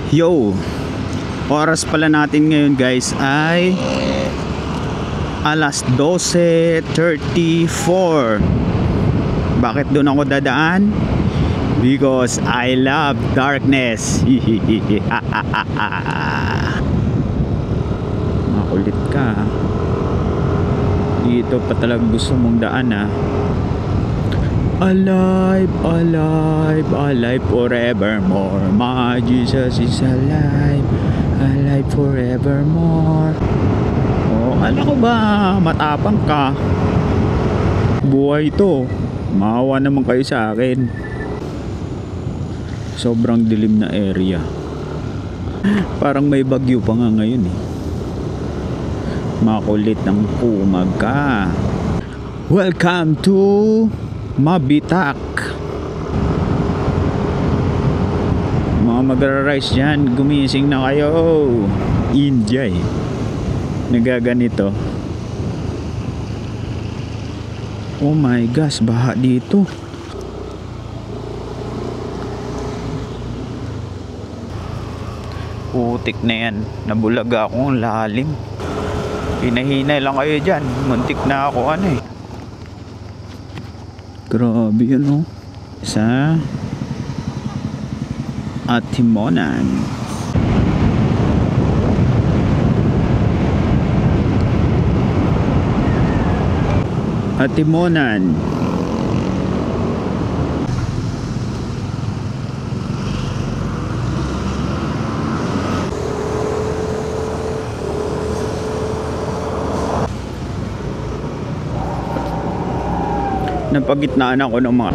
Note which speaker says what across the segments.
Speaker 1: Yo, oras pala natin ngayon guys ay alas 12:34. Bakit doon ako dadaan? Because I love darkness. Makulit ka. Dito pa talaga gusto mong daan ha. Alive, alive, alive forevermore. My Jesus is alive, alive forevermore. Oh, alam ko ba, matapang ka. Buhay to. Maawa naman kayo sa akin. Sobrang dilim na area. Parang may bagyo pa nga ngayon eh. Makulit ng kumag ka. Welcome to Mabitak. Mga magra-rice dyan, gumising na kayo. India eh, nagaganito. Oh my gosh, baha dito. Putik na yan, nabulaga akong lalim. Hinahinay lang kayo dyan, muntik na ako ano eh. Grabe yan oh. Sa Atimonan. Atimonan. Napagitnaan ako ng mga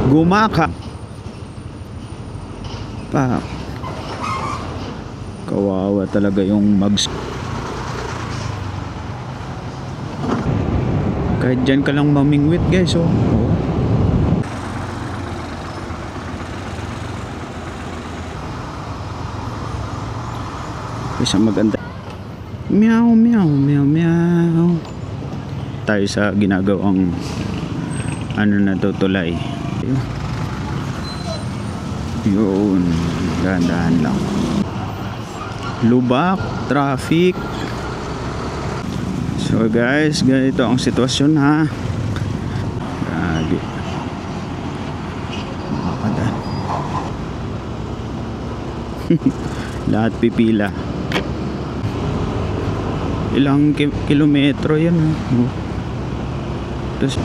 Speaker 1: gumaka pa. Kawawa talaga yung mags. Kahit dyan ka lang mamingwit guys oh. Isang maganda. Meow meow meow meow. Tayo sa ginagawang ano na to, tulay. Yun, dahan-dahan lang. Lubak, traffic. So guys, ganito ang sitwasyon ha. Grabe. Makakadan. Lahat pipila. Ilang kilometro yan oh. Tapos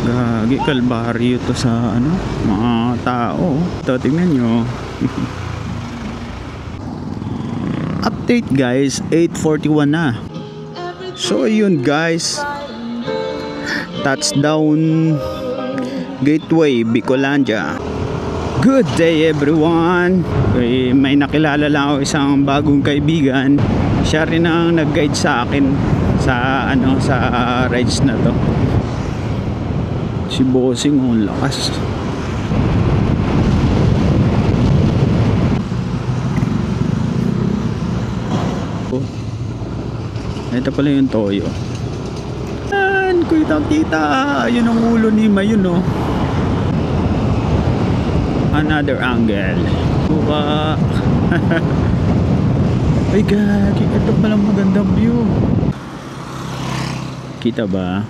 Speaker 1: gagi, kalbaryo to sa ano, mga tao. Ito, tingnan nyo. Update guys, 8:41 na. So yun guys, touchdown Gateway Bicolandia. Good day everyone. May nakilala lang ako, isang bagong kaibigan. Siya rin ang nag-guide sa akin sa ano, sa rides na to. Si Bossing ang lakas. Oh. Ito pala yung toyo. Yan, kita. Yun ang ulo ni Mayun oh. Another angle. Buka. Ay gagi, ito palang magandang view. Kita ba?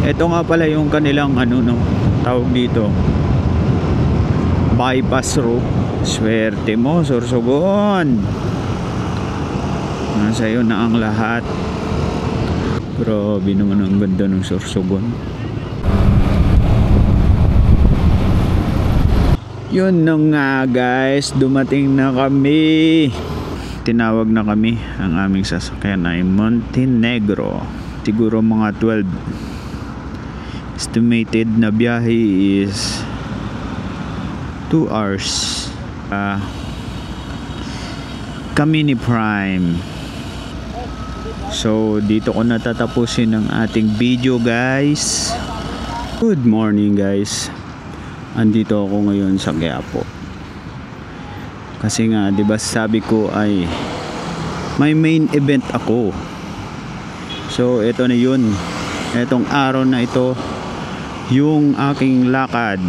Speaker 1: Ito nga pala yung kanilang ano no, tawag dito, bypass route. Swerte mo, Sorsogon. Nasa iyo na ang lahat. Grabe naman ang ganda ng Sorsogon. Yun na nga guys, dumating na kami. Tinawag na kami. Ang aming sasakyan ay Montenegro. Siguro mga 12. Estimated na biyahe is 2 hours. Kami ni Prime. So dito ko natatapusin ang ating video guys. Good morning guys. Andito ako ngayon sa Quiapo. Kasi nga 'di ba sabi ko ay may main event ako. So ito na yun. Etong araw na ito yung aking lakad.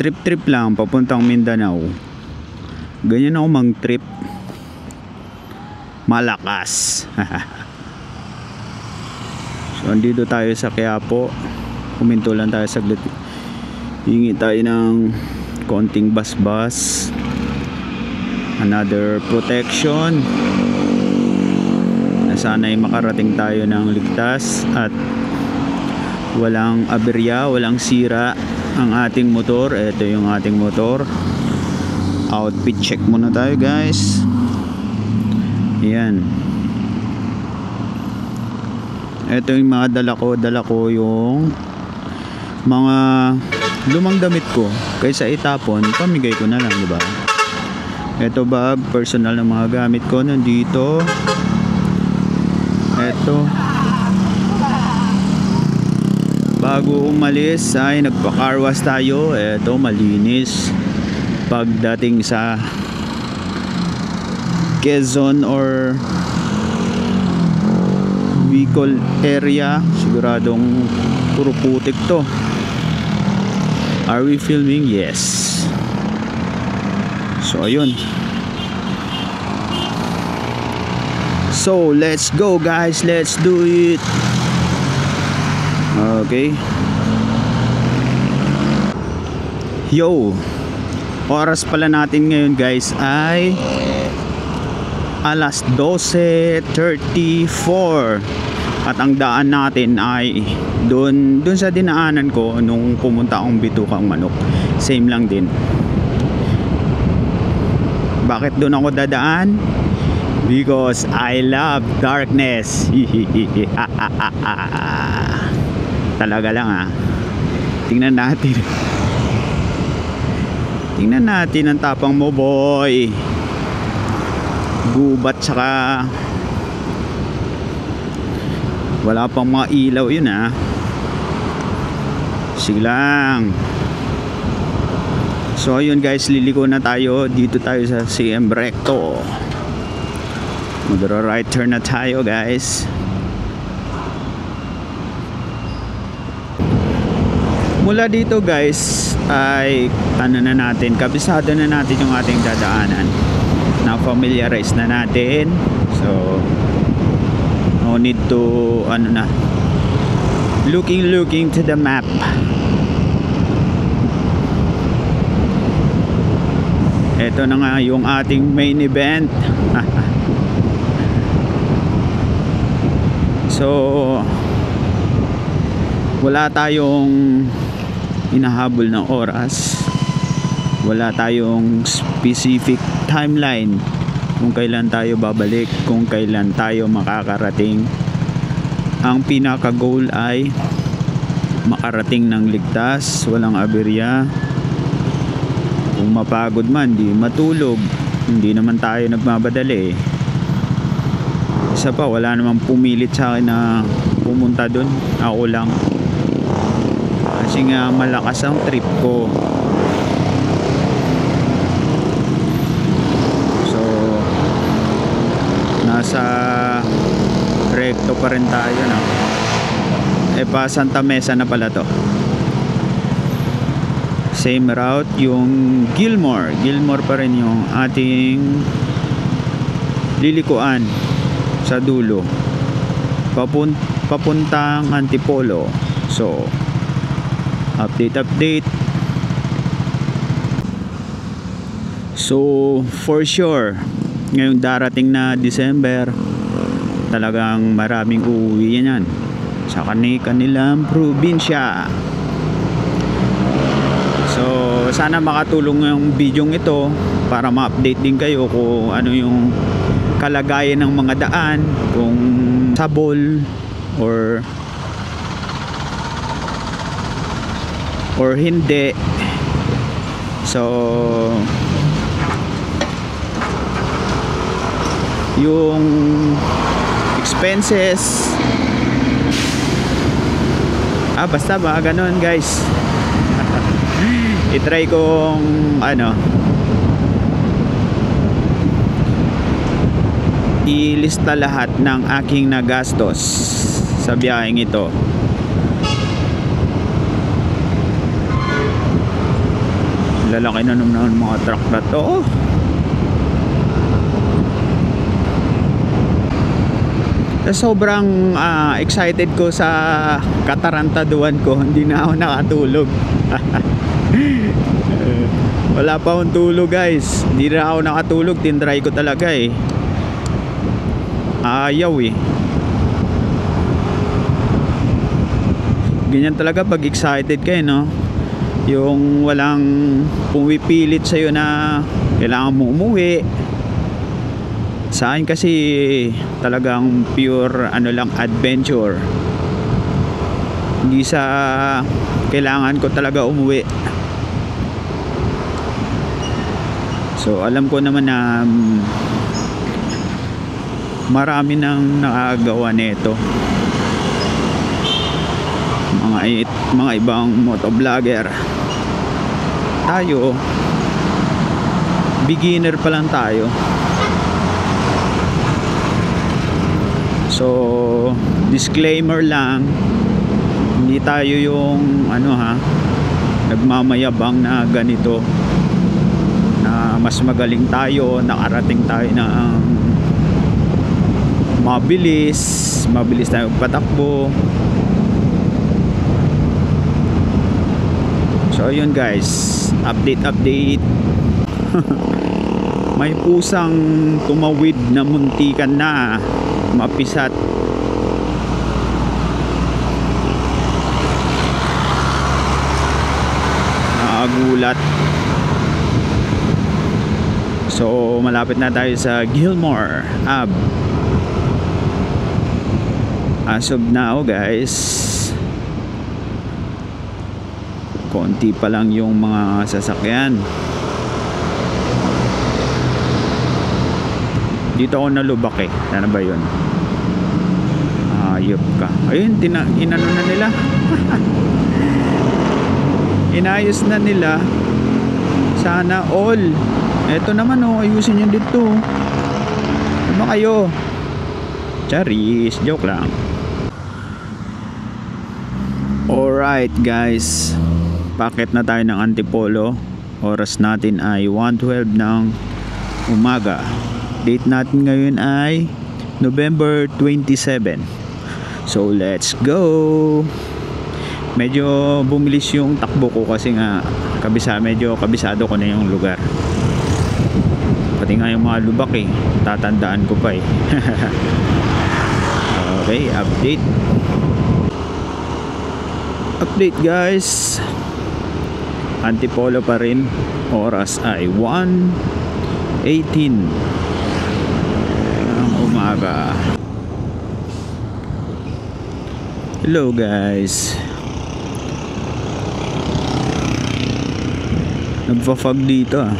Speaker 1: Trip lang papuntang Mindanao. Ganyan ako mang trip. Malakas. So andito tayo sa Quiapo. Kuminto lang tayo saglit. Hingi tayo ng konting basbas. Another protection. Na sana'y makarating tayo ng ligtas at walang aberya, walang sira ang ating motor. Ito yung ating motor. Outfit check muna tayo, guys. Ayan. Ito yung mga dala ko yung mga lumang damit ko. Kaysa itapon, pamigay ko na lang, di ba? Ito bag, personal na mga gamit ko nandito. Ito. Bago umalis ay nagpa-carwash tayo. Ito, malinis. Pagdating sa Quezon or Bicol area, siguradong puro putik to. Are we filming? Yes. So ayun. So let's go, guys, let's do it. Okay. Yo, oras pala natin ngayon, guys, ay alas 12:34. At ang daan natin ay dun sa dinaanan ko nung pumunta akong Bitukang Manok. Same lang din. Bakit dun ako dadaan? Because I love darkness. Talaga lang, ha. Tingnan natin. Tingnan natin ang tapang mo, boy. Gubat saka wala pang mga ilaw yun, ha. Sige lang. So ayun, guys, liliko na tayo. Dito tayo sa CM Recto. Magro right turn na tayo, guys. Mula dito, guys, ay ano na natin, kabisado na natin yung ating dadaanan. Na familiarize na natin. So no need to looking to the map. Ito na nga yung ating main event. So wala tayong hinahabol ng oras, wala tayong specific timeline kung kailan tayo babalik, kung kailan tayo makakarating. Ang pinaka goal ay makarating ng ligtas, walang aberya. Kung mapagod man, di matulog. Hindi naman tayo nagmamadali. Isa pa, wala namang pumilit sa akin na pumunta dun. Ako lang. Kasi nga malakas ang trip ko. So nasa Recto pa rin tayo, no? Pa Santa Mesa na pala to. Same route yung Gilmore pa rin yung ating lilikuan sa dulo papuntang Antipolo. So update. So for sure ngayong darating na December, talagang maraming uuwi yan sa kanilang probinsya. So sana makatulong yung video ito para ma-update din kayo kung ano yung kalagayan ng mga daan, kung sabol or hindi. So yung expenses, basta ba ganun, guys. I-try kong ilista lahat ng aking nagastos sa biyaheng ito. Lalaki na naman mga truck na to. Sobrang excited ko sa katarantaduan ko, hindi na ako nakatulog. Wala pa akong tulog guys, hindi na ako nakatulog, tinry ko talaga eh. Ayaw eh. Ganyan talaga pag excited ka eh, no? Yung walang pumipilit sa'yo na kailangan mo umuwi. Sa akin kasi talagang pure ano lang, adventure. Hindi sa kailangan ko talaga umuwi. So alam ko naman na marami nang nakagawa nito. Mga ibang motovlogger. Tayo beginner pa lang tayo. So disclaimer lang, hindi tayo yung nagmamayabang na ganito, na mas magaling tayo, nakarating tayo ng mabilis tayo patakbo. So yun guys, update may pusang tumawid na muntikan na mapisat. Nakagulat. So malapit na tayo sa Gilmore Ave. As of now guys, konti pa lang yung mga sasakyan. Dito ako nalubak eh. Ano ba yun? Ayop ka. Ayun, inano na nila. Inayos na nila. Sana all. Eto naman oh, ayusin nyo dito. Ano ba kayo? Charis, joke lang. Alright guys, packet na tayo ng Antipolo. Oras natin ay 1:12 ng umaga. Date natin ngayon ay November 27. So let's go. Medyo bumilis yung takbo ko kasi nga medyo kabisado ko na yung lugar. Pati nga yung mga lubak eh, tatandaan ko pa eh. Okay, update guys. Antipolo pa rin. Oras ay 1:18 ng umaga. Hello guys. Nagfa-fog dito ah.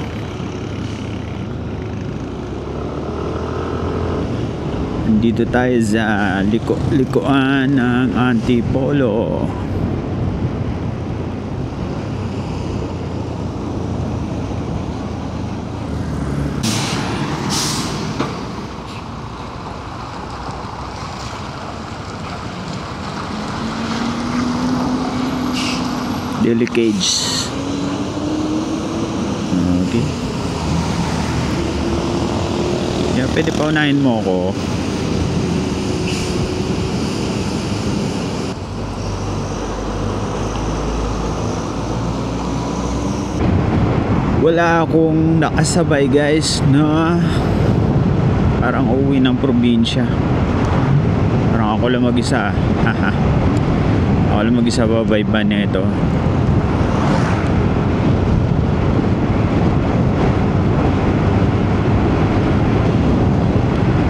Speaker 1: Dito tayo sa likuan ng Antipolo. Delicage. Okay. Yeah, pwede pa unahin mo ako. Wala akong nakasabay guys na parang uwi ng probinsya. Parang ako lang mag-isa. Haha. Ako lang mag-isa babayban nito.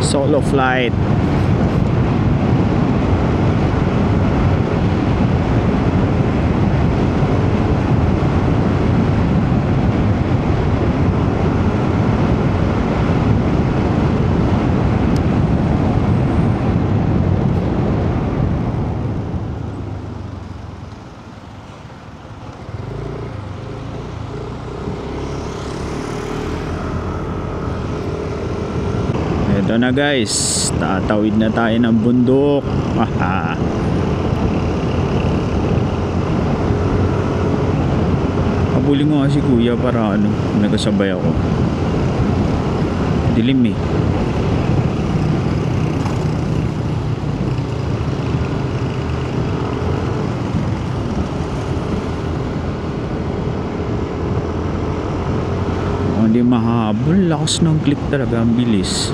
Speaker 1: Solo flight. Ito Ito na guys, tatawid na tayo ng bundok. Haha. Habulin ko nga si kuya para nagasabay ako. Dilim eh. Hindi mahabol, lakas ng click talaga, ang bilis.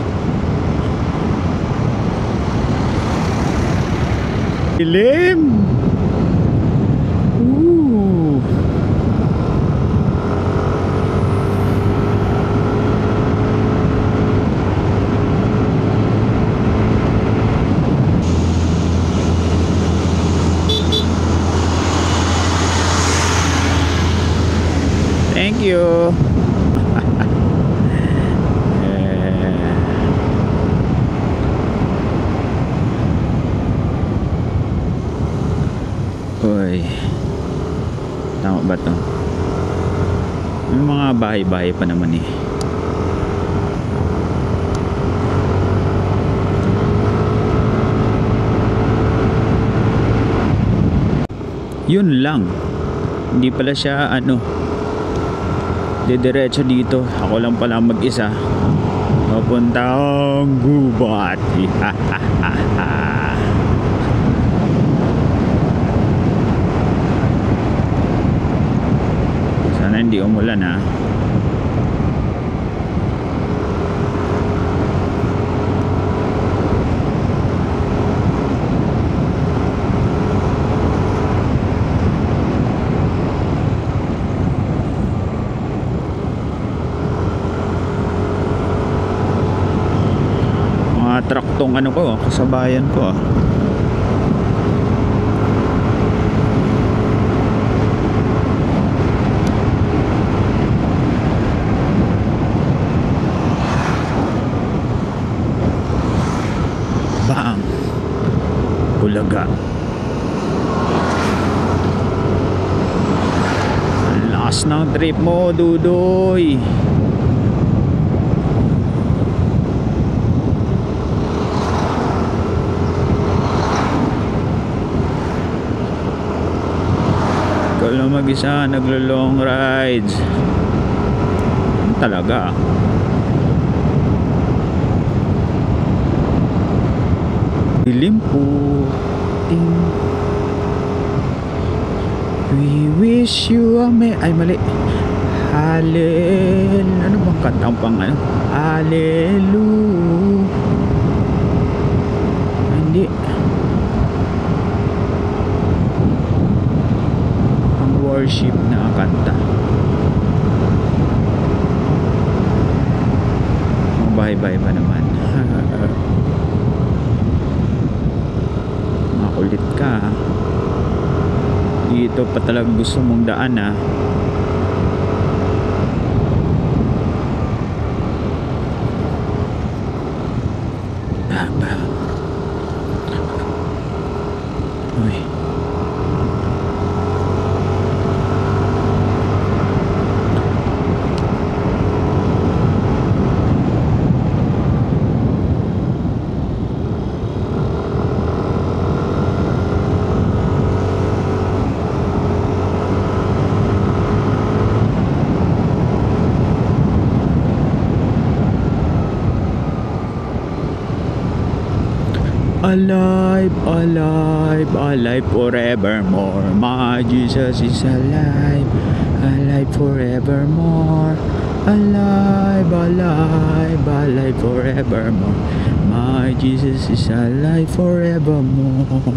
Speaker 1: Dilim. Ooh. Thank you. Uy, tama ba to? May mga bahay-bahay pa naman eh. Yun lang. Hindi pala siya didiretso dito. Ako lang pala mag-isa papuntang gubat. Sana hindi umulan ha. Traktong kasabayan ko Bang Bulaga. Ang lakas ng trip mo, Dudoy. Lang mag-isa naglo-long rides talaga. Dilim po ting. We wish you a mali. Ano bang kantang pang Hallelujah. Hindi. Worship na kanta. Bye-bye pa naman. Makulit ka. Dito pa talaga gusto mong daan Uy. Alive, alive, alive forevermore. My Jesus is alive, alive forevermore. Alive, alive, alive forevermore. My Jesus is alive forevermore.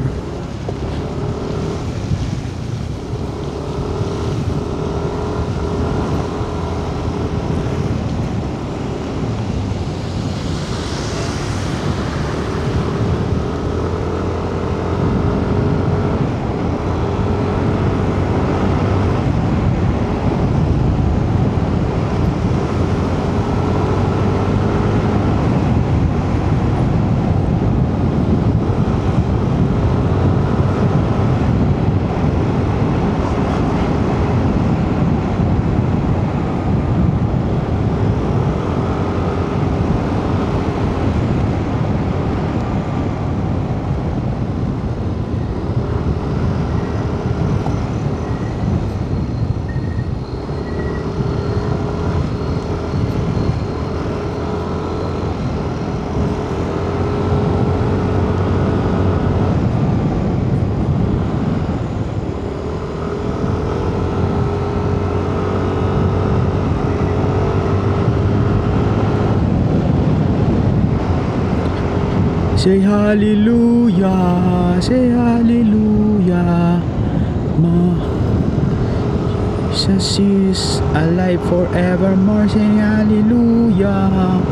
Speaker 1: Say hallelujah, say hallelujah. Jesus is alive forevermore. Say hallelujah.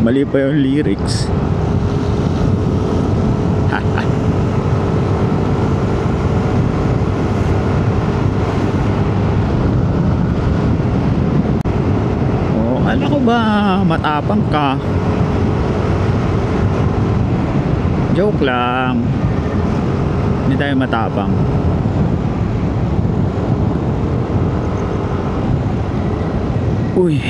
Speaker 1: Mali pa yung lyrics. Oh, alam ko ba matapang ka? Joke lang. Hindi tayo matapang. Uy.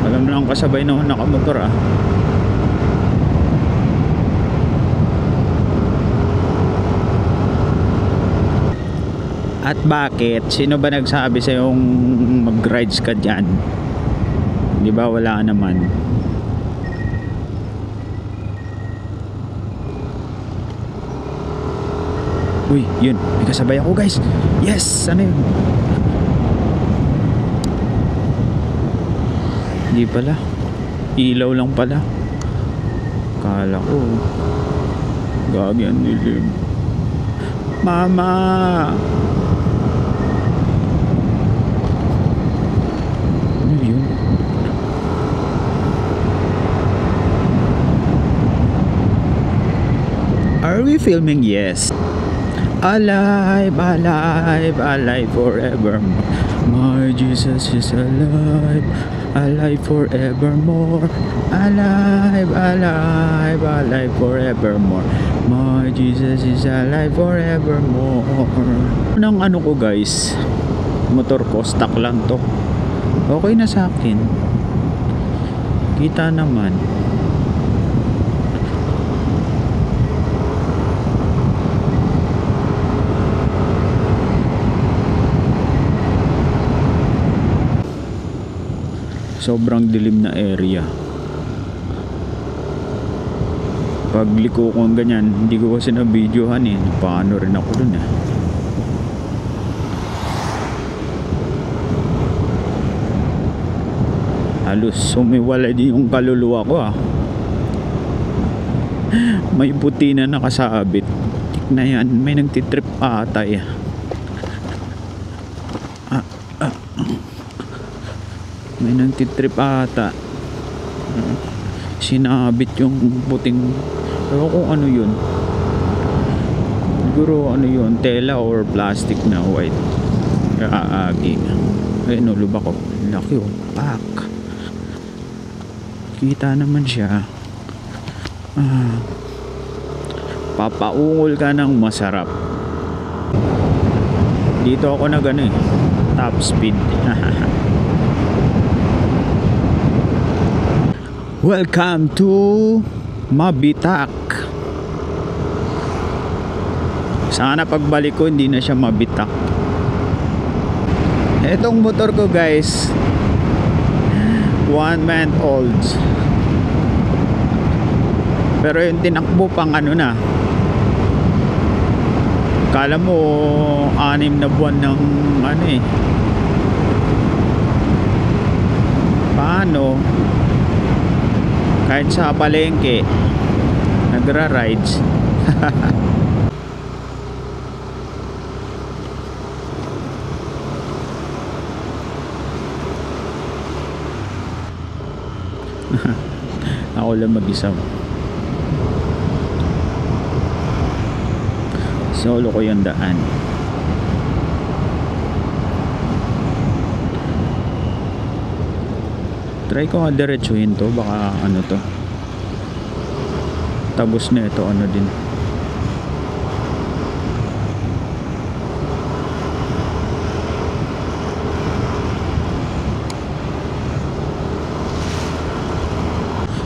Speaker 1: Alam na lang kasabay na nakamotor ah. At bakit? Sino ba nagsabi sa yung mag-rides ka dyan? Di ba wala naman? Uy, yun. May kasabay ako guys. Yes! Ano yun? Hindi pala. Ilaw lang pala. Kala ko. Gagi ang dilim. Mama! Ano yun? Are we filming? Yes. Alive, alive, alive forevermore. My Jesus is alive, alive forevermore. Alive, alive, alive forevermore. My Jesus is alive forevermore. Nang ano ko guys, motor ko, stock lang to. Okay na sa akin. Kita naman. Sobrang dilim na area. Pag liko ko ganyan, hindi ko kasi na-videohan eh. Paano rin ako dun eh. Halos sumiwalay din yung kaluluwa ko ah. May puti na nakasabit. Tik na yan, may nagtitrip ata eh. May nagtitrip ata. Sinabit yung puting. Pero kung ano yun, siguro ano yun, tela or plastic na white. Aagi. Ayun o, lubak ko. Laki o, pak. Kita naman siya. Papaungol ka ng masarap. Dito ako na gano'n eh, top speed. Welcome to Mabitak. Sana pagbalik ko hindi na siya mabitak. Etong motor ko guys, 1 month old. Pero yung tinakbo pang ano na, kala mo 6 na buwan ng ano eh. Paano? Kahit sa palengke nagra-rides. Ako lang mag-isa. Solo ko yung daan. Try ko nga diretsuhin to, baka ano to, tabos na ito, ano din.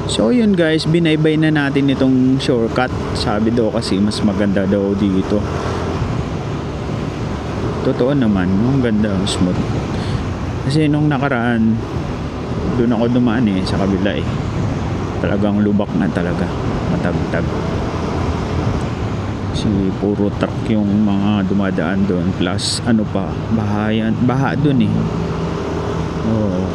Speaker 1: So yun guys, binaybay na natin itong shortcut. Sabi daw kasi mas maganda daw dito. Totoo naman, ang ganda, smooth. Kasi nung nakaraan, doon ako dumaan eh, sa kabila eh. Talagang lubak na talaga, matagtag. kasi puro truck yung mga dumadaan doon, plus ano pa, baha doon eh. Oo.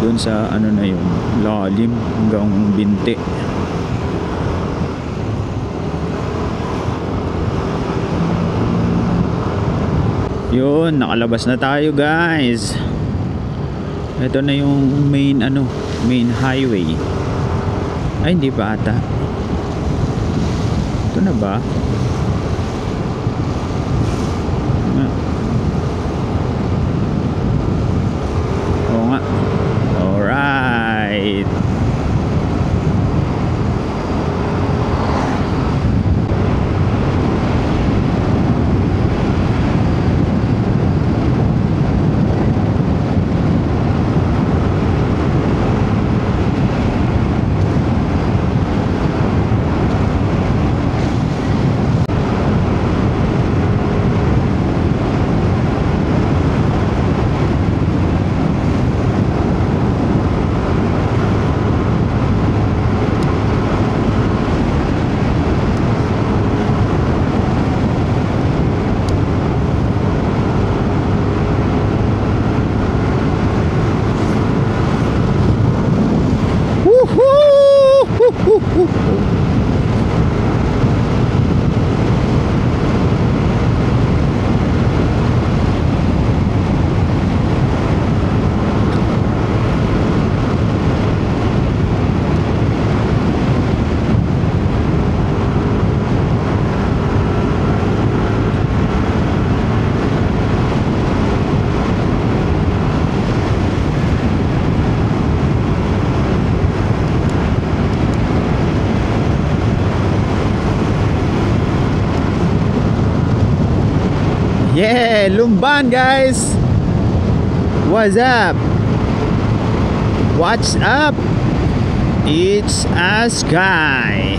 Speaker 1: Doon sa ano na yun, lalim hanggang binte. Yun, nakalabas na tayo guys. Ito na yung main main highway. Ay, hindi pa ata. Ito na ba? Oo nga. Alright. Yeah, Lumban guys. What's up? What's up? It's a sky.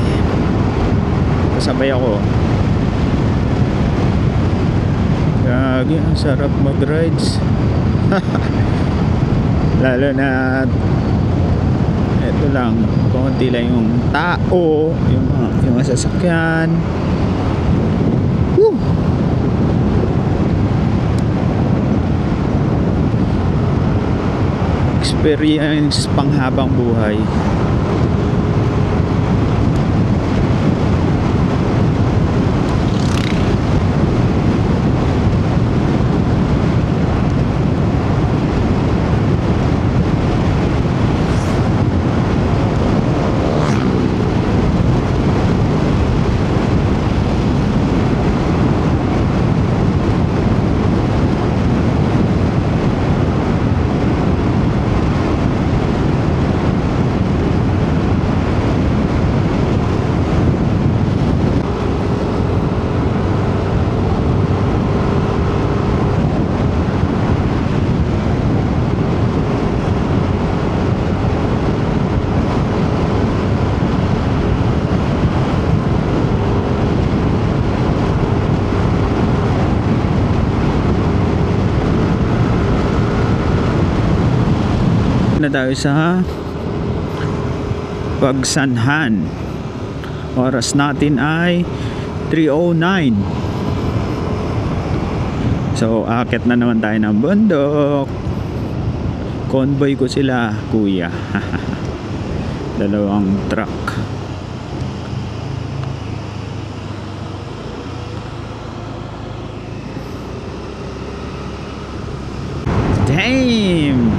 Speaker 1: Kasabay ako. Gagi, ang sarap mag-rides. Lalo na eto lang, konti lang yung tao, yung sasakyan. Woo! Experience panghabang buhay. Na tayo sa Pagsanhan. Oras natin ay 3:09. So akit na naman tayo ng bundok. Convoy ko sila, kuya. Dalawang truck. Damn,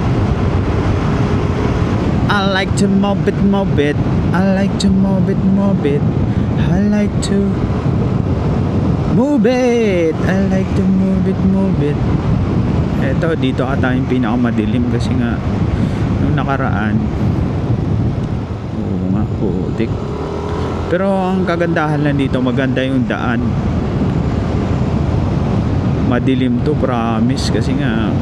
Speaker 1: I like to mob it. I like to mob it. I like to move it. I like to move it. Eto, dito ata yung pinakamadilim kasi nga nung nakaraan. Oo nga, putik. Pero ang kagandahan lang dito, maganda yung daan. Madilim to, promise, kasi nga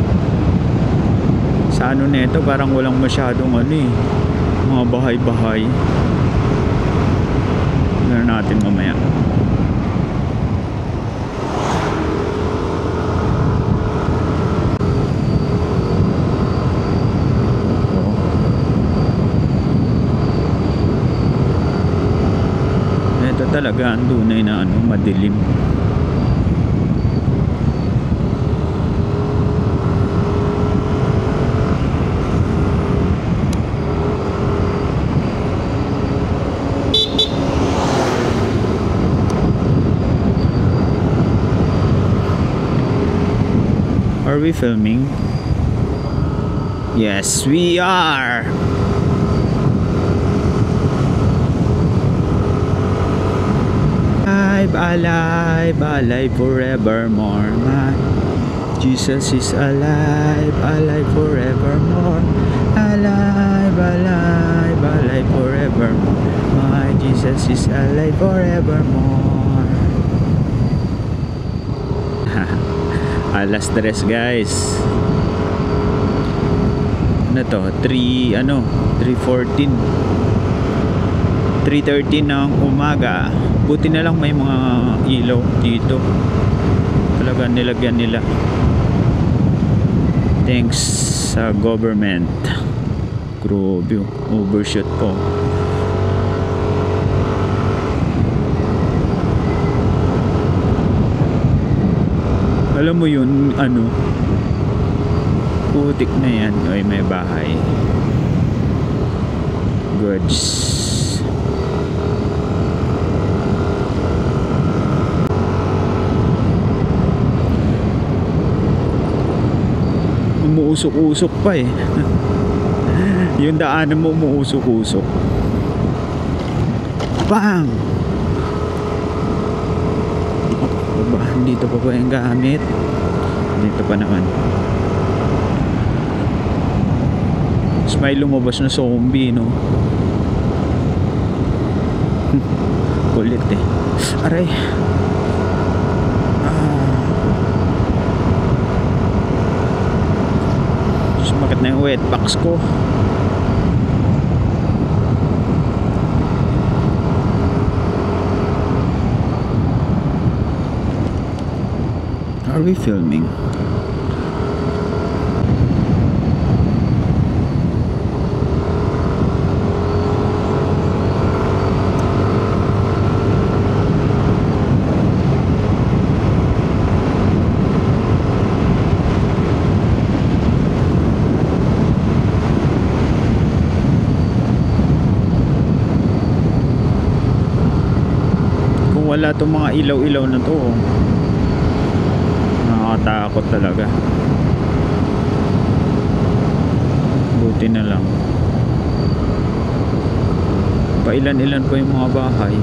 Speaker 1: sa ano nito parang walang masyadong mga bahay-bahay. Tignan natin mamaya. talaga ang tunay na madilim. Are we filming? Yes, we are. Alive, alive forevermore. My Jesus is alive, alive forevermore. Alive, alive, alive forevermore. My Jesus is alive forevermore. Alas 3 guys. Ano to? 3:14. 3:13 ng umaga. Buti na lang may mga ilaw dito. Talaga nilagyan nila. Thanks sa government. Grabe, overshoot po. Alam mo yun, putik na yan. Ay, may bahay. Goods. Umuusok-usok pa eh. Yung daanan mo umuusok-usok. Bang! Dito pa yung gamit. Dito pa naman. Tapos may lumabas na zombie, no? Kulit eh. Aray. Sumakit na yung wet box ko. Are we filming? Kung wala tong mga ilaw-ilaw na to, nakakatakot talaga. Buti na lang pailan-ilan pa yung mga bahay.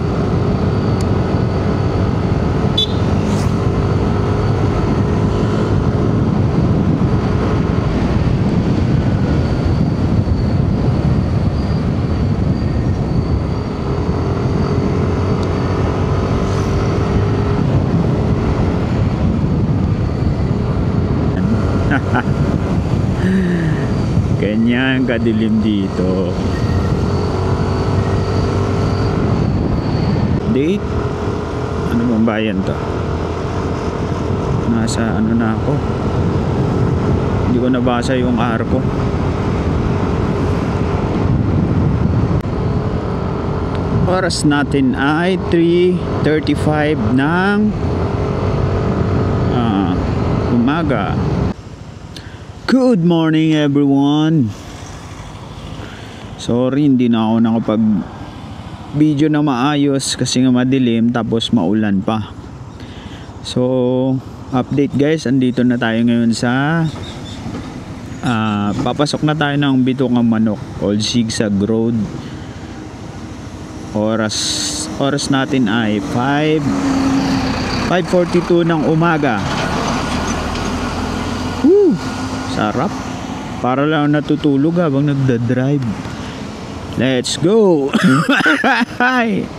Speaker 1: Ganyan kadilim dito. Date? Ano bang bayan to? Nasa na ako? Hindi ko nabasa yung arko. Oras natin ay 3:35 ng umaga. Good morning everyone. Sorry, hindi na ako nakapag video na maayos kasi nga madilim tapos maulan pa. So update guys, andito na tayo ngayon sa papasok na tayo ng Bitugang Manok, Old Zigzag Road. Oras natin ay 5:42 ng umaga. Woo! Sarap. Para lang natutulog habang nagda-drive. Let's go. Hi.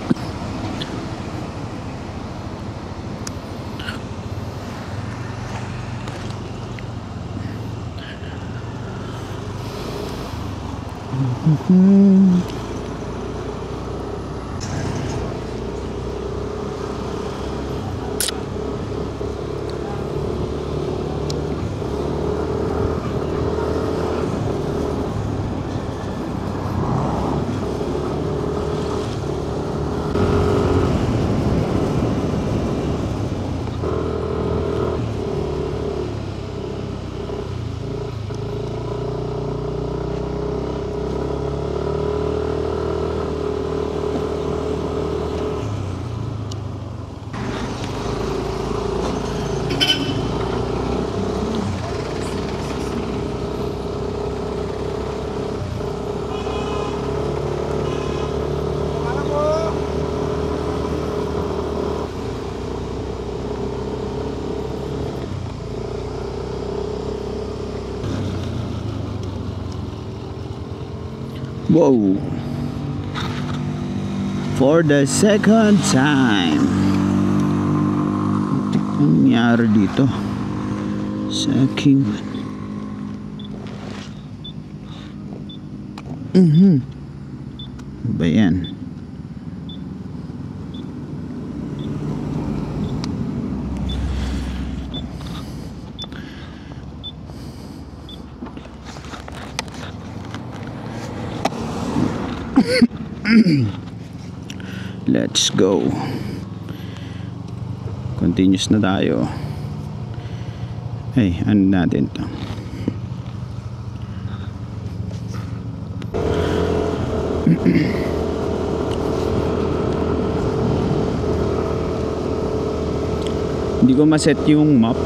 Speaker 1: Wow! For the second time. Anong nangyari dito sa aking ba yan? Let's go. Continuous na tayo. Ay, ano natin to? Hindi ko maset yung map.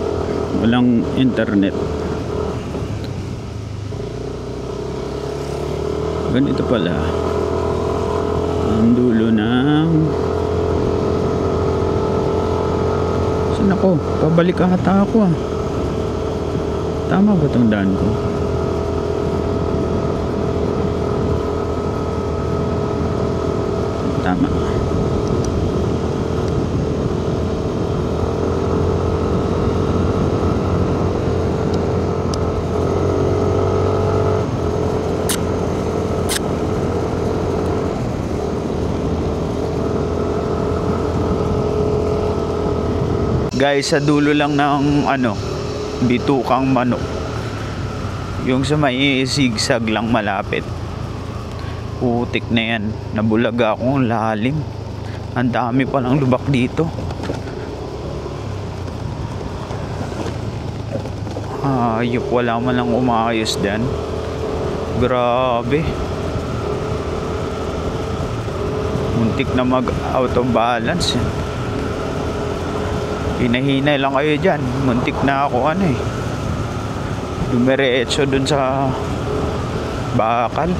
Speaker 1: Walang internet. Ganito pala ang dulo ng... Saan ako? Pabalik ata ako ah. Tama ba itong daan ko? Tama. Guys, sa dulo lang ng bitukang manok. Yung sa may zigzag lang malapit. Putik na yan. Nabulaga akong lalim. Ang dami palang lubak dito. Ayop, wala man lang umayos dyan. Grabe. Muntik na mag out of balance. Hinahinay lang kayo dyan. Muntik na ako dumiretso dun sa bakal.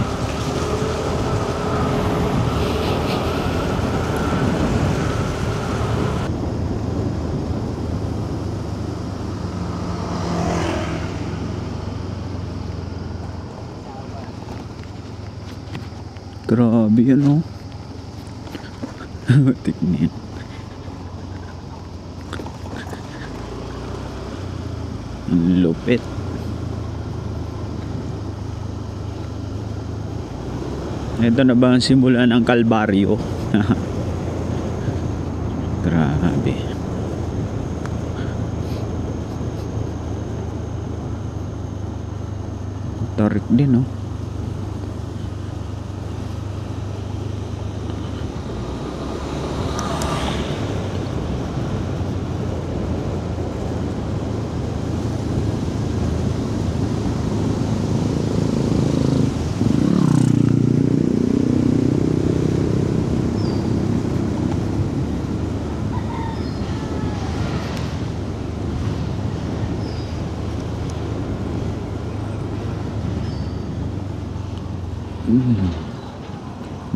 Speaker 1: Grabe yan Tignan. Lupit. Ito na ba ang simula ng kalbaryo? Grabe. Tarik din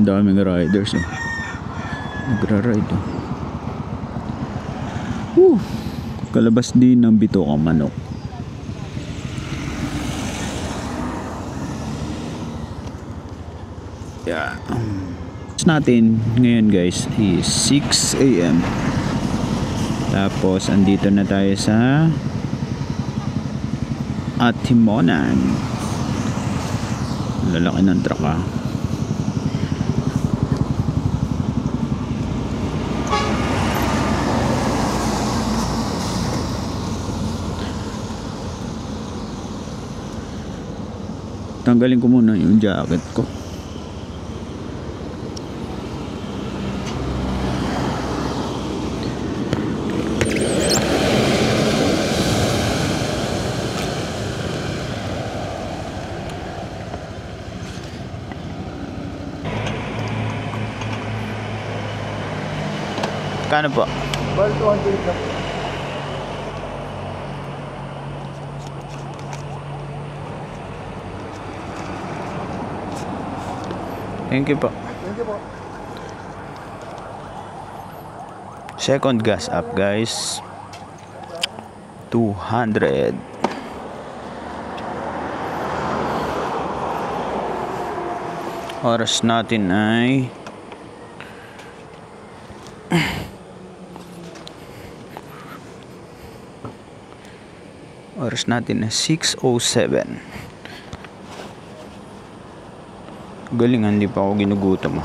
Speaker 1: Ang daming riders nagra-ride kalabas din ng bitokang manok. Yeah. Natin ngayon guys is 6 AM. Tapos andito na tayo sa Atimonan. Lalaki ng truck Tanggalin ko muna yung jacket ko. Kano po?
Speaker 2: 200 lang.
Speaker 1: Thank you po.
Speaker 2: Thank you po.
Speaker 1: Second gas up guys. 200. Oras natin ay oras natin na 6:07. Galing, hindi pa ako ginugutom.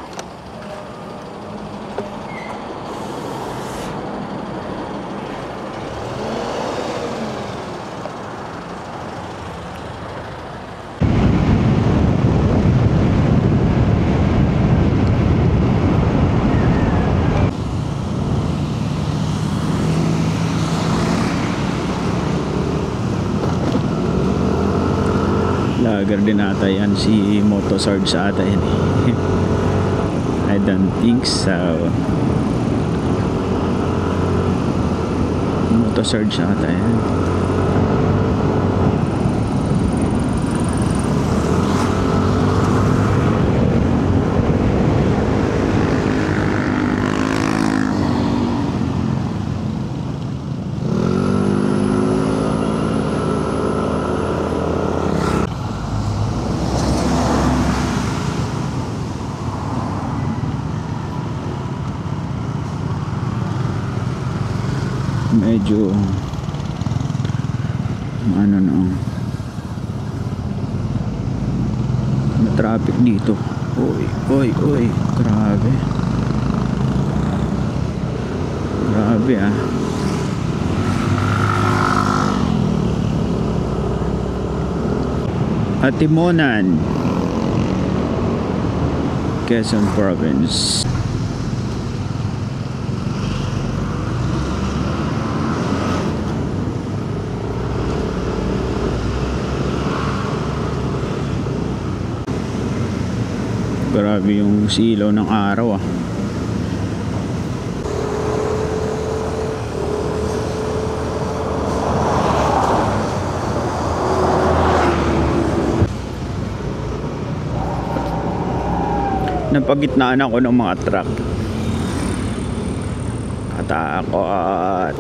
Speaker 1: Lager din ata yan, si Motosarge ata yan. I don't think so. Motosarge ata yan. Medyo ano na traffic dito. Oy, grabe ah. Atimonan, Quezon Province. Grabe yung silaw ng araw ah. Napagitnaan ako ng mga truck. Katakot.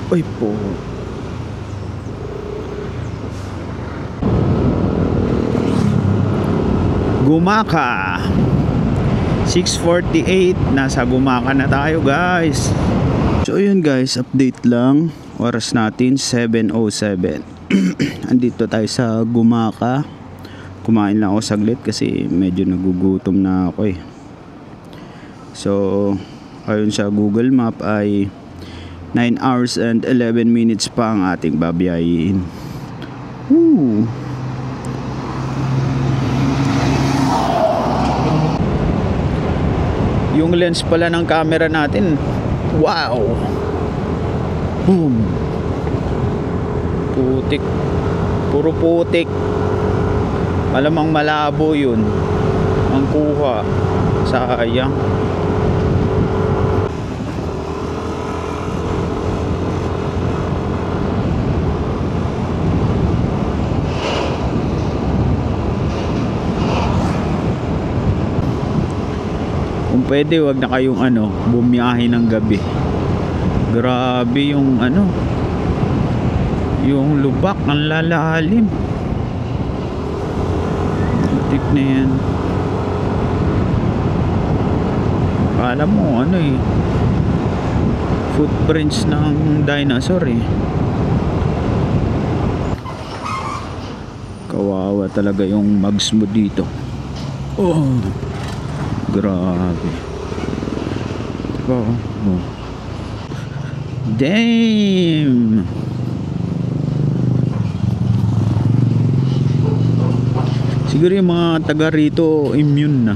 Speaker 1: Uy po. Gumaka 6:48, nasa Gumaka na tayo guys. So yun guys, update lang. Oras natin 7:07. Andito tayo sa Gumaka. Kumain lang ako saglit kasi medyo nagugutom na ako eh. So ayon sa Google Map ay 9 hours and 11 minutes pa ang ating babiyahin. Woo! Yung lens pala ng camera natin, wow, boom, putik, puro putik, malamang malabo yun ang kuha, sayang. Kung pwede, wag na kayong bumiyahe ng gabi. Grabe yung yung lubak, ang lalalim. Putik na yan. Akala mo footprints ng dinosaur eh. Kawawa talaga yung mags mo dito. Oh, grabe. Oh. Damn. Siguro yung mga taga rito immune na.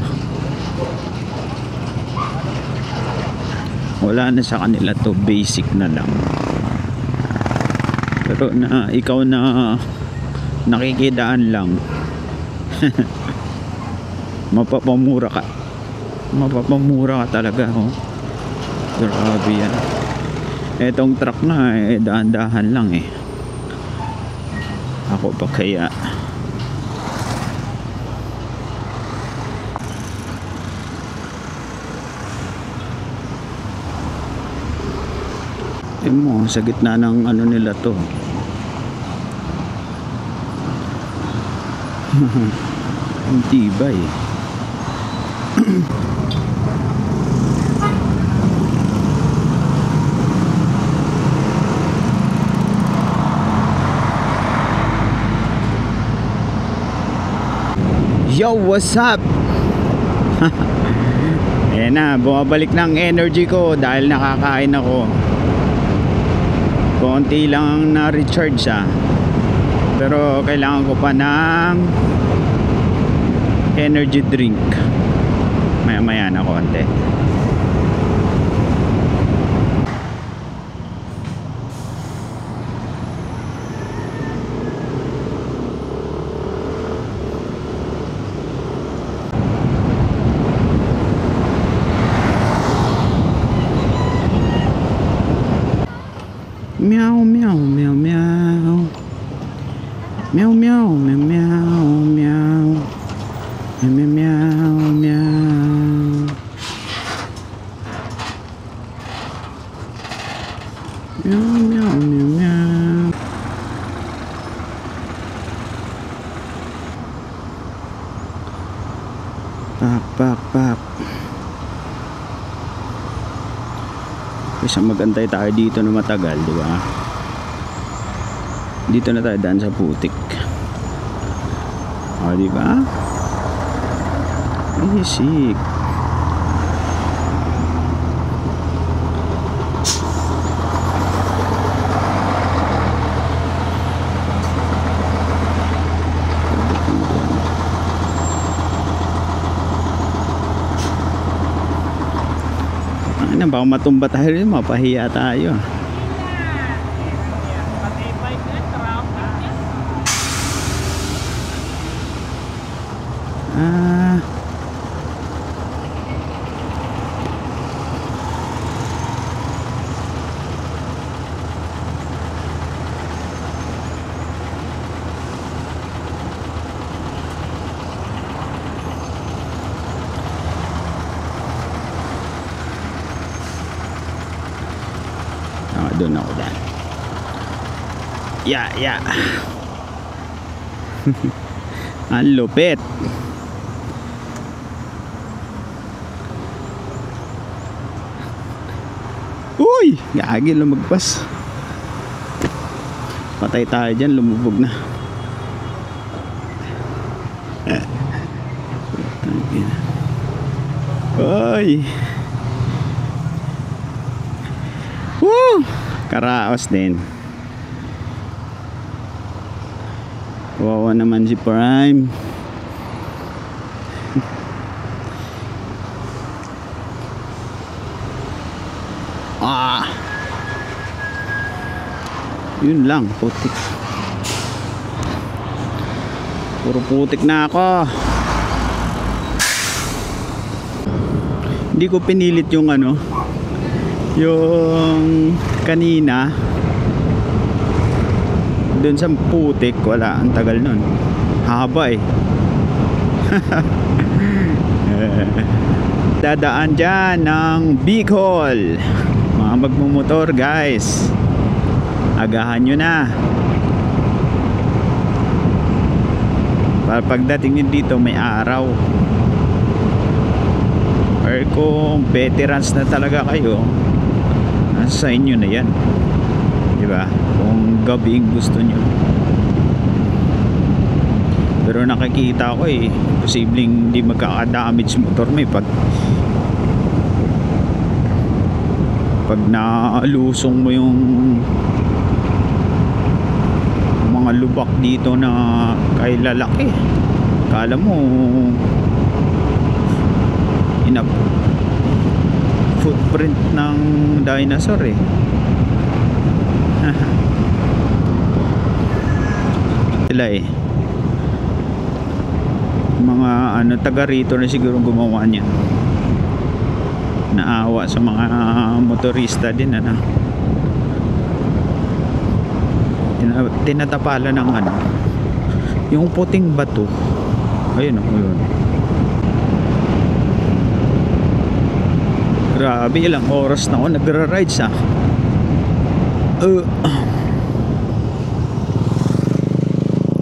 Speaker 1: Wala na sa kanila to, basic na lang. Pero ikaw na nakikidaan lang. Mapapamura ka talaga grabe yan. Etong truck na dahan-dahan lang eh. Ako pa kaya mo sa gitna ng nila to. Ang tibay. Yo, what's up? Ayan na, bumabalik ng energy ko dahil nakakain ako. Konti lang ang na-recharge pero kailangan ko pa ng energy drink. Maya-maya na konti. Meow meow meow meow. Meow meow meow meow meow. Meow meow meow. Meow meow meow meow. Pak pak pak. Isa magantay tayo dito na matagal, di ba? Dito na tayo daan sa putik. O, di ba? Isik. Baka matumba tayo rin, mapahiya tayo. Doon ako dyan. Yeah. Ang lupit. Uy! Gagi, lumagpas. Patay tayo dyan, lumubog na. Uy! Woo! Karaos din. Wawa naman si Prime. Yun lang, putik. Puro putik na ako. Hindi ko pinilit yung yung kanina doon sa putik, wala, ang tagal nun, haba eh. Dadaan dyan ng Bicol, mga magmumotor guys, agahan nyo na para pagdating nyo dito may araw, or kung veterans na talaga kayo, sa inyo na yan, di ba? Kung gabing gusto nyo. Pero nakikita ko posibleng hindi magkaka-damage motor mo pag nalusong mo yung mga lubak dito na kay lalaki, kala mo footprint ng dinosaur sila mga taga rito na siguro gumawa niya, naawa sa mga motorista din tinatapala ng yung puting bato, ayun yun. Grabe, ilang oras na ako nagra-rides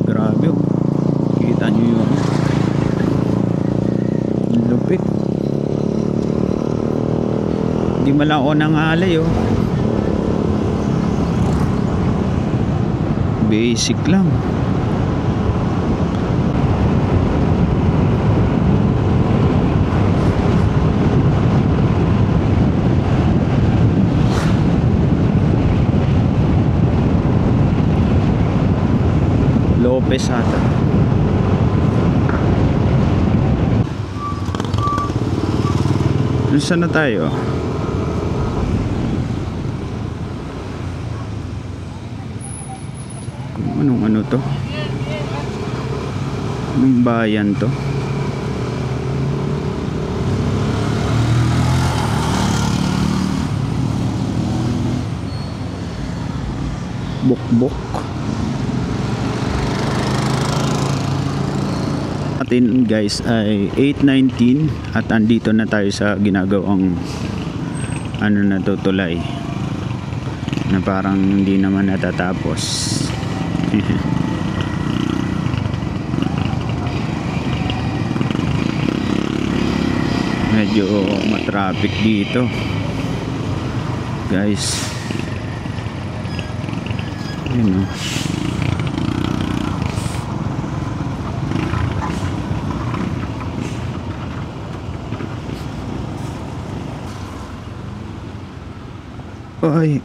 Speaker 1: grabe, kita nyo yun. Di mala ako nangalay oh. Basic lang. Lopez ata. Saan na tayo? Anong ano to? Anong bayan to? Bukbok. Atin guys ay 8:19 at andito na tayo sa ginagawang ano na to, tulay na parang hindi naman natatapos. Medyo matraffic dito guys. Yun oh. Ay.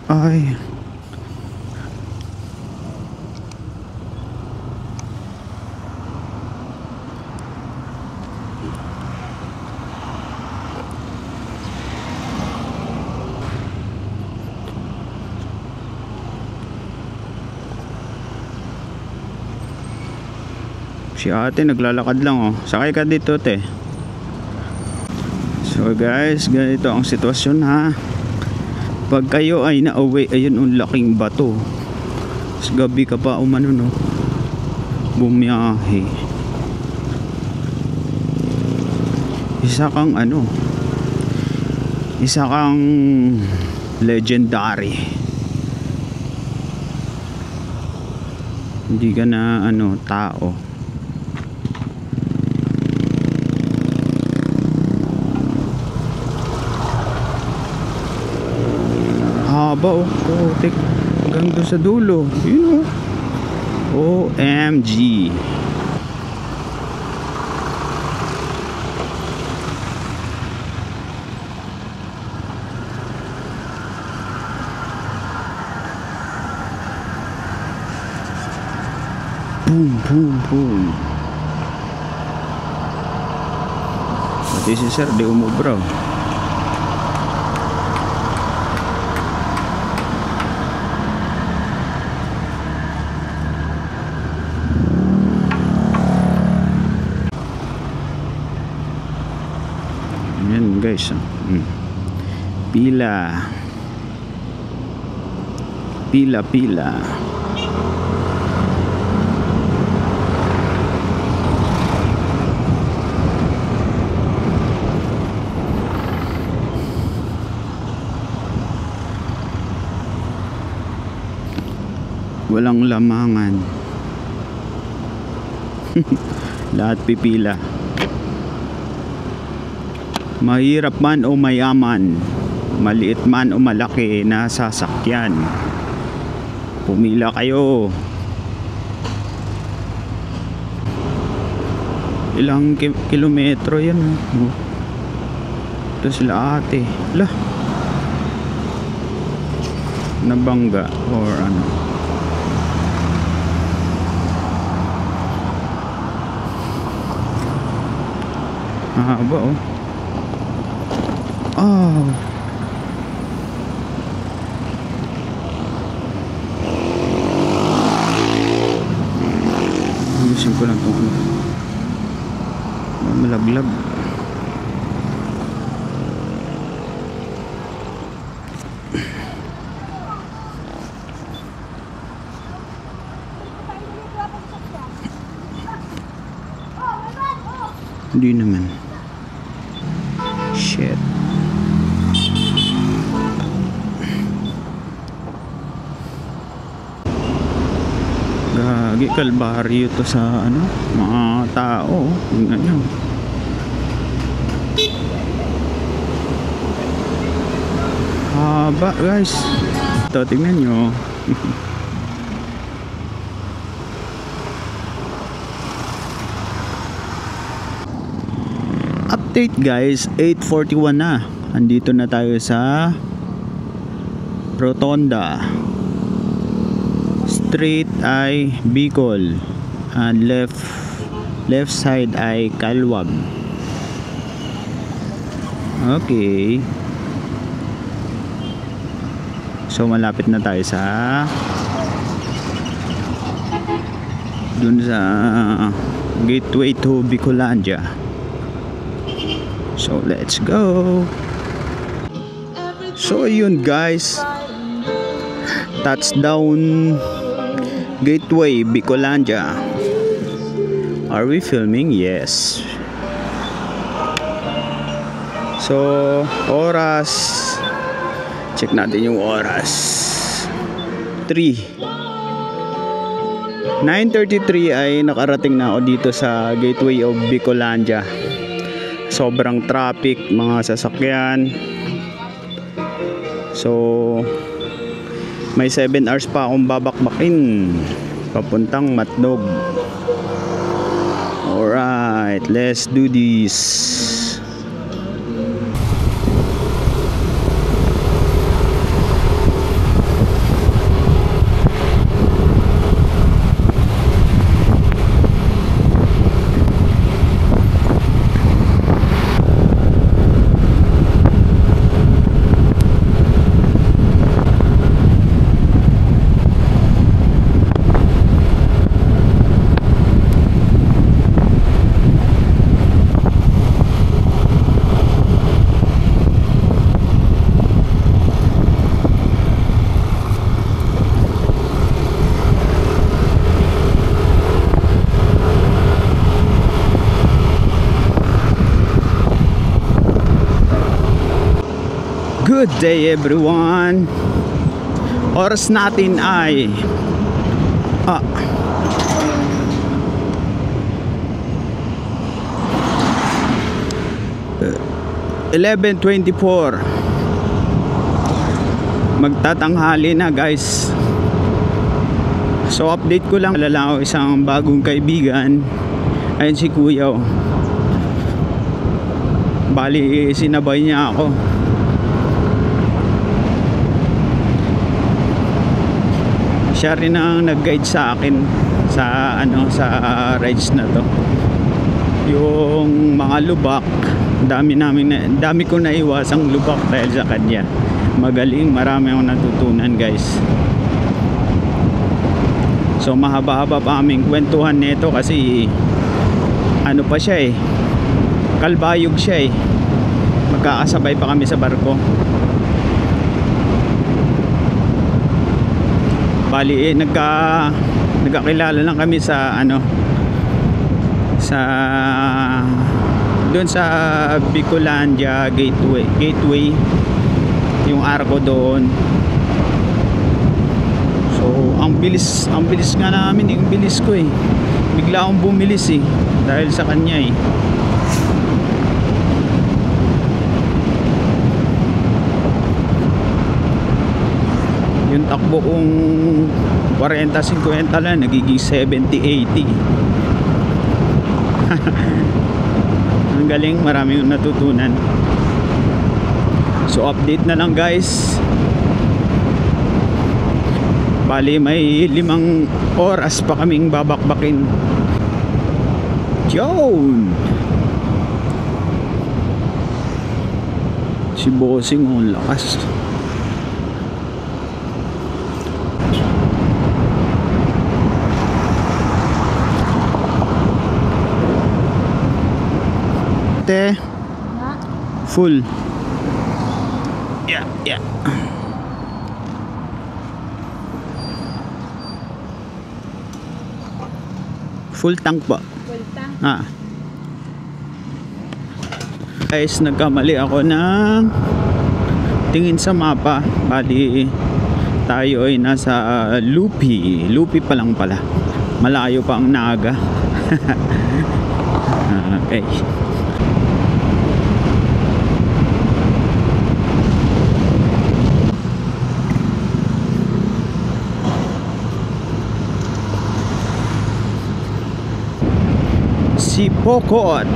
Speaker 1: Si ate naglalakad lang oh. Sakay ka dito te. So guys, ganito ang sitwasyon ha. Pag kayo ay na-away, ayun ang laking bato. Sa gabi ka pa umano no, bumiyahe. Isa kang ano, isa kang legendary. Hindi ka na ano, tao. Haba oh, putik hanggang doon sa dulo, yun oh. OMG. Boom boom boom. Pati si sir di umubra. Yan guys, pila walang lamangan. Lahat pipila. Mahirap man o mayaman, maliit man o malaki na sasakyan, pumila kayo. Ilang kilometro yan oh. Ito sila ate. Lah, nabangga or ano. Mahaba oh. Oh. Ayusin ko lang itong ano. Malaglag. Hindi naman. Shit. Gagi, kalbaryo to sa ano, mga tao. Ganyan. Haba guys. Ito, tingnan nyo. Update guys, 8:41 na. Andito na tayo sa Rotonda. Straight ay Bicol. And left side ay Calwag. Okay. So malapit na tayo sa dun sa gateway to Bicolandia. So let's go. So yun guys, touchdown gateway Bicolandia. Are we filming? Yes. So oras, check natin yung oras. 9:33 ay nakarating na ako dito sa gateway of Bicolandia. Sobrang traffic, mga sasakyan. So may 7 hours pa akong babakbakin papuntang Matnog. Alright, let's do this. Good day everyone. Oras natin ay 11:24. Magtatanghali na guys. So update ko lang, alala ko isang bagong kaibigan. Ayun si Kuya. Bali sinabay niya ako. Siya rin ang nag-guide sa akin sa sa rides na to. Yung mga lubak, dami ko naiwasang lubak dahil sa kanya. Magaling, marami akong natutunan guys. So mahaba-haba pa aming kwentuhan nito kasi ano pa siya kalbayog siya magkakasabay pa kami sa barko. Bali nagkakilala lang kami sa doon sa Bicolandia gateway yung arko doon. So ang bilis nga namin, yung bilis ko bigla akong bumilis dahil sa kanya yung takbo kong 40-50 lang nagiging 70-80. Ang galing, maraming natutunan. So update na lang guys. Bali may 5 oras pa kaming babakbakin. Yun! Si Bossing ang lakas. Full. Yeah. Full tank po.
Speaker 2: Full tank.
Speaker 1: Guys, nagkamali ako ng tingin sa mapa. Bali tayo ay nasa Lupi pa lang pala. Malayo pa ang Naga. Okay. si Pokot.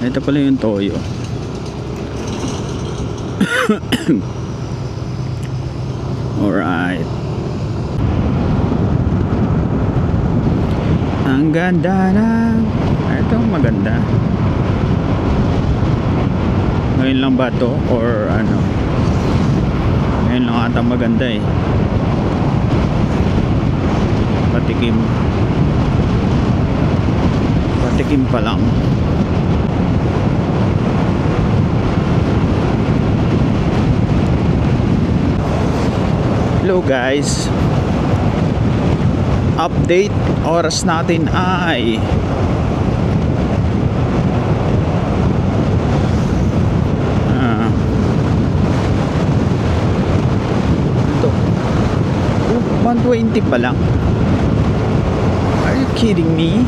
Speaker 1: Ito pala yung toyo. Alright. Ang ganda na. Ito maganda. Ngayon lang ba to? Or ano? Ngayon lang ata maganda eh. Patikim. Patikim pa lang. Hello guys. Update, oras natin ay ito 120 pa lang. Are you kidding me?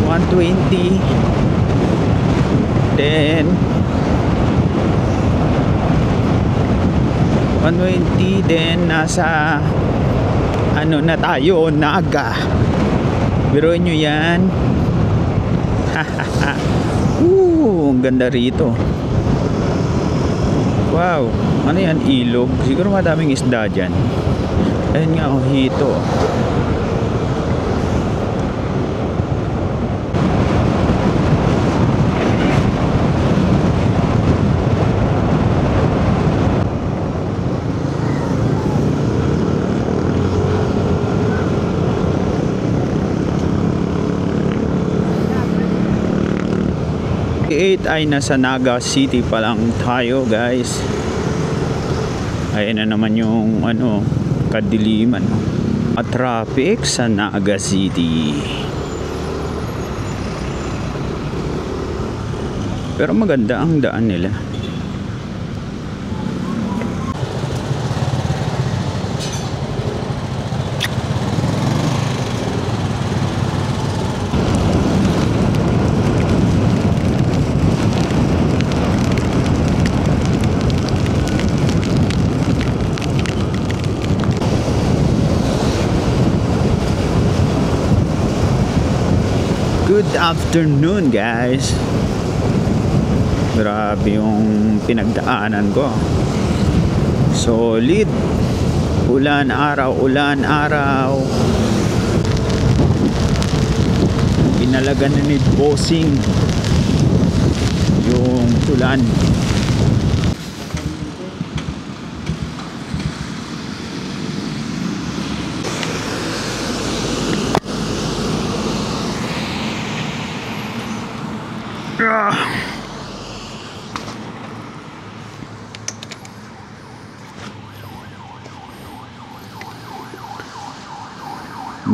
Speaker 1: 120 then 120 then nasa ano na tayo, Naga. Biruin nyo yan. Ang ganda rito. Wow, ano yan, ilog? Siguro madaming isda dyan. Ayun nga, oh, hito. 8 ay nasa Naga City pa lang tayo guys. Ayan na naman yung ano, kadiliman at traffic sa Naga City. Pero maganda ang daan nila. Good afternoon guys. Grabe yung pinagdaanan ko. Solid. Ulan araw, ulan araw. Inalagan na ni Bossing yung ulan.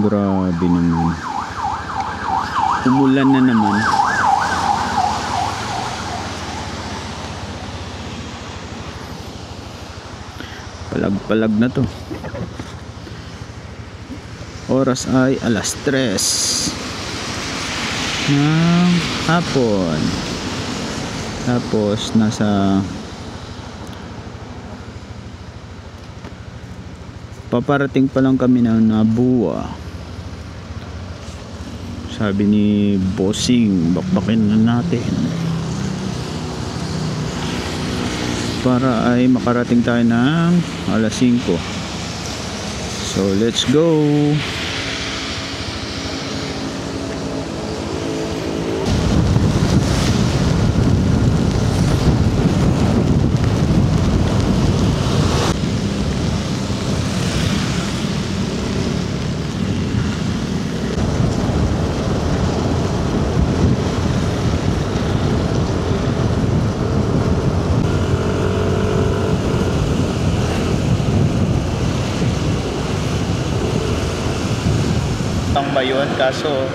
Speaker 1: Grabe naman. Umulan na naman. Palag-palag na to. Oras ay alas 3 ng hapon. Tapos nasa paparating pa lang kami ng Nabua. Sabi ni Bossing, bakbakin na natin para ay makarating tayo ng alas 5. So let's go. Ba yun, kaso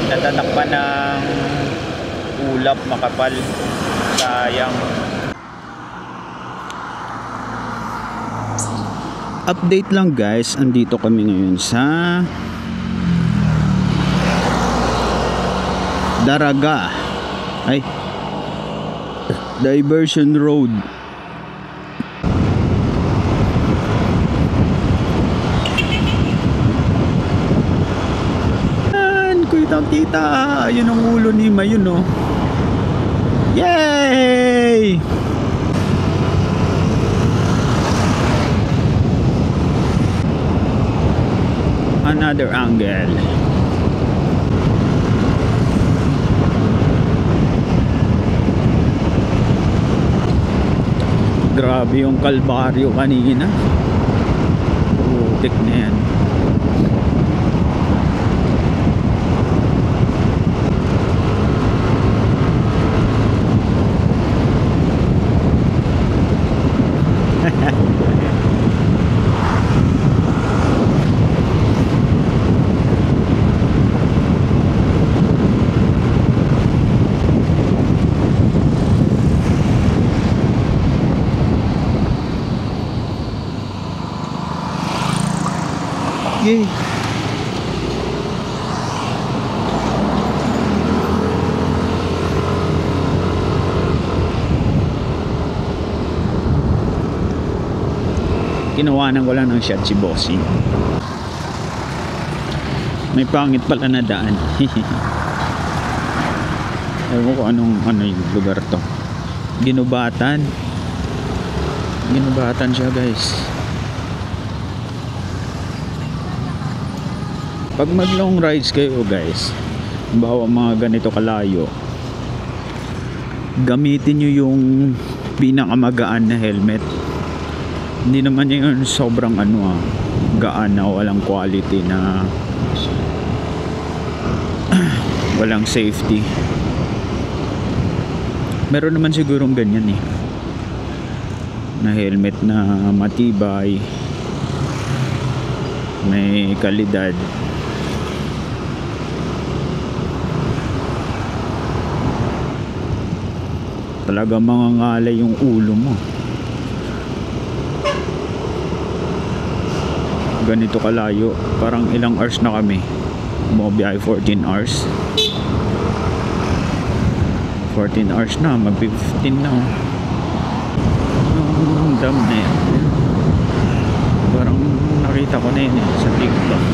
Speaker 1: natatakpan ng ulap makapal, sayang. Update lang guys, andito kami ngayon sa Daraga ay Diversion Road. tita. Ayun ang ulo ni Mayun, oh. Yay! Another angle. Grabe yung kalbaryo kanina. Putik na yan. Yay! Ginawanan ko lang ng shot si Bossing. May pangit pala na daan. Ewan ko ano yung lugar to. Ginubatan. Ginubatan siya, guys. Pag mag long rides kayo, guys, bawa mga ganito kalayo, gamitin nyo yung pinakamagaan na helmet. Hindi naman yun sobrang gaan na walang quality, na walang safety. Meron naman sigurong ganyan na helmet na matibay, may kalidad. Talaga mangangalay yung ulo mo. Ganito kalayo, parang ilang hours na kami bumabiyahe? 14 hours 14 hours na, mag 15 na. Ang dam na yan. Parang nakita ko na yun sa TikTok.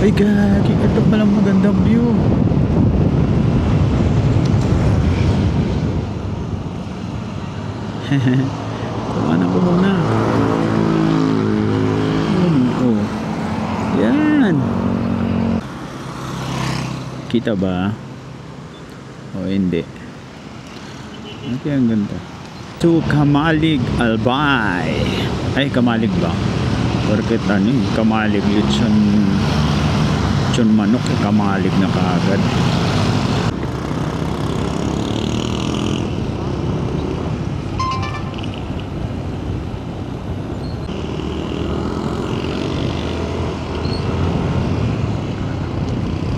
Speaker 1: Ay gagi, ito palang magandang view. Kumanan ko muna. Oh. Yan. Kita ba? O hindi. Okay, ang ganda. To Kamalig Albay. Ay, Kamalig ba? Porket Kamalig yun manok, Kamalig na kaagad.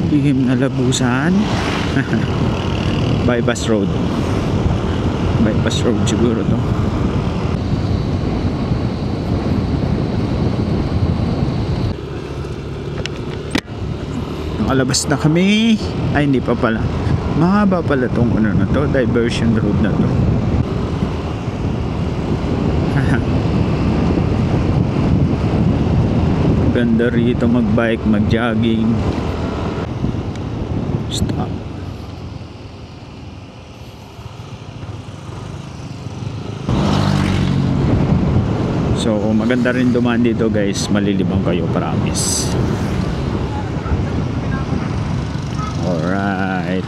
Speaker 1: Lihim na labusan. Bypass road. Bypass road siguro to. Nakalabas na kami. Ay, hindi pa pala. Mahaba pala tong na to, diversion road na to. Ganda rito magbike, magjogging. Stop. So maganda rin dumaan dito, guys. Malilibang kayo, promise. Alright.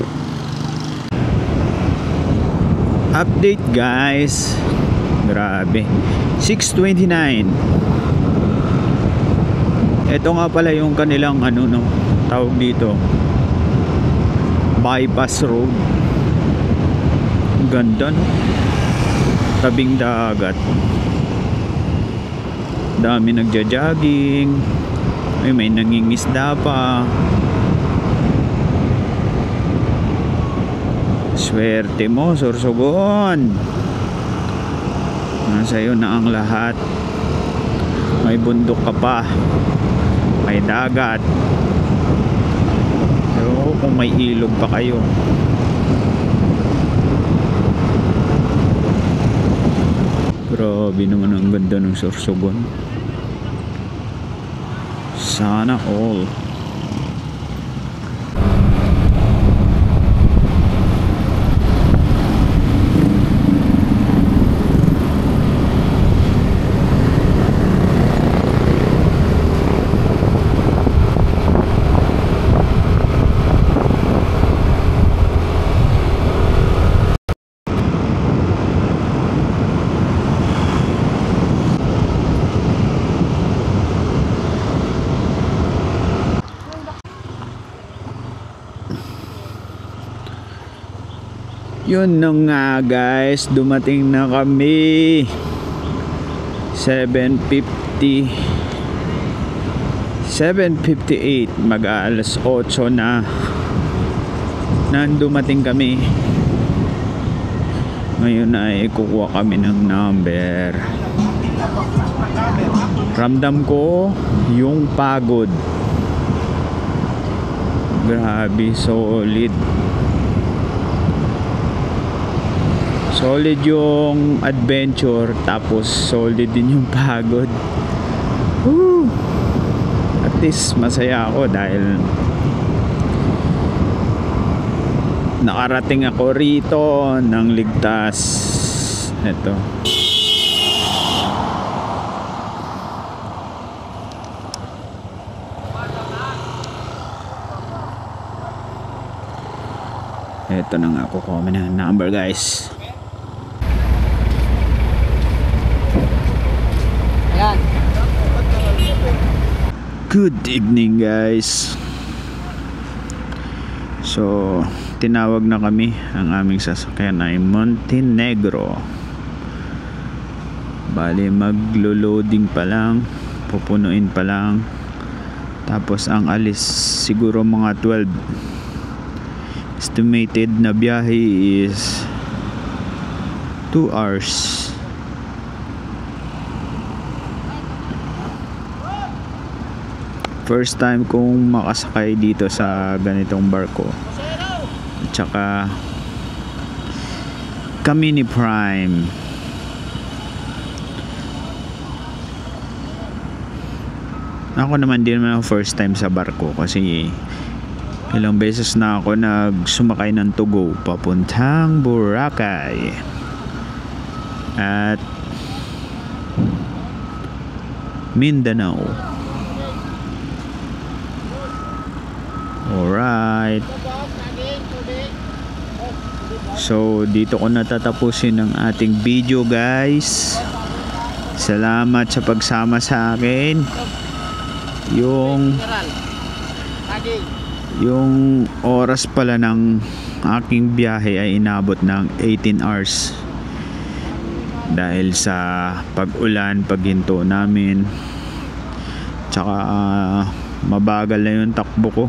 Speaker 1: Update, guys. Grabe. 6:29. Ito nga pala yung kanilang tawag dito, bypass road. Ganda, no? Tabing dagat. Dami nagja-jogging. May nangingisda pa. Swerte mo, Sorsogon. Nasa iyo na ang lahat. May bundok ka pa, may dagat. Pero kung may ilog pa kayo. Grabe naman ang ganda ng Sorsogon. Sana all. Yun na nga guys, dumating na kami. 7:50, 7:58, mag-aalas 8 na dumating kami. Ngayon ay kukuha kami ng number. Ramdam ko yung pagod. Grabe, solid. Solid yung adventure, tapos solid din yung pagod. Woo! At least masaya ako dahil nakarating ako rito ng ligtas. Ito. Ito na nga, kukuha kami ng number guys. Good evening guys. So tinawag na kami. Ang aming sasakyan ay Montenegro. Bali maglo-loading pa lang, pupunuin pa lang, tapos ang alis siguro mga 12. Estimated na biyahe is 2 hours. First time kong makasakay dito sa ganitong barko. At saka kami ni Prime. Ako naman din naman first time sa barko kasi ilang beses na ako nagsumakay ng Tugo papuntang Boracay. At Mindanao. Alright. So dito ko natatapusin ang ating video guys. Salamat sa pagsama sa akin. Yung oras pala ng aking biyahe ay inabot ng 18 hours. Dahil sa pag-ulan, paghinto namin. Tsaka mabagal na yung takbo ko.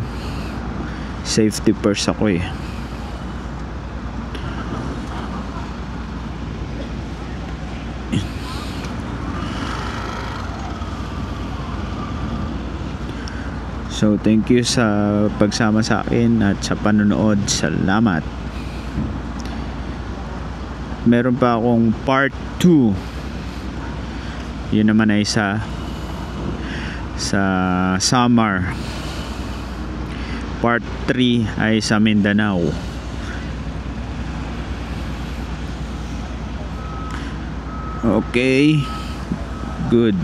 Speaker 1: Safety first ako eh. So thank you sa pagsama sa akin at sa panonood. Salamat. Meron pa akong part 2. Yun naman ay sa Samar. Part 3 ay sa Mindanao. Okay. Good.